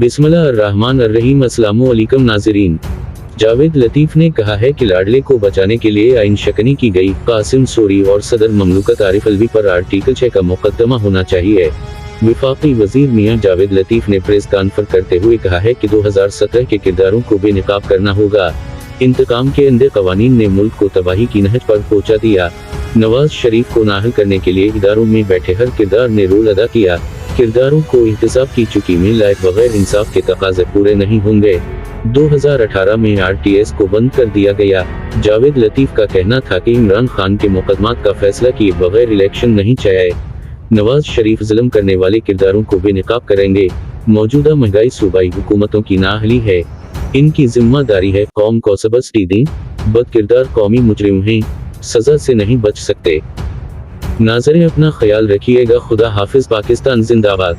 बिस्मिल्लाहिर्रहमानिर्रहीम। अस्सलामु अलैकुम नाज़रीन। जावेद लतीफ़ ने कहा है कि लाडले को बचाने के लिए आइन शकनी की गई। कासिम सोरी और सदर ममलकत आरिफ अलवी पर आर्टिकल 6 का मुकदमा होना चाहिए। विफाकी वजीर मियां जावेद लतीफ़ ने प्रेस कॉन्फ्रेंस करते हुए कहा है कि 2017 के किरदारों को बेनकाब करना होगा। इंतकाम के अंधे कवानीन ने मुल्क को तबाही की नहज पर पहुंचा दिया। नवाज शरीफ को नाहल करने के लिए इदारों में बैठे हर किरदार ने रोल अदा किया। किरदारों को एहतसाब की चुकी में लायक बगैर इंसाफ के तकाजे पूरे नहीं होंगे। 2018 में RTS को बंद कर दिया गया। जावेद लतीफ़ का कहना था कि इमरान खान के मुकदमात का फैसला किए बगैर इलेक्शन नहीं चाहिए। नवाज शरीफ जुल्म करने वाले किरदारों को बेनकाब करेंगे। मौजूदा महंगाई सूबाई हुकूमतों की नाअहली है, इनकी जिम्मेदारी है कौम को सबसिडी दें। बदकिरदार कौमी मुजरिम हैं, सजा से नहीं बच सकते। नाज़रीन, अपना ख्याल रखिएगा। खुदा हाफिज। पाकिस्तान जिंदाबाद।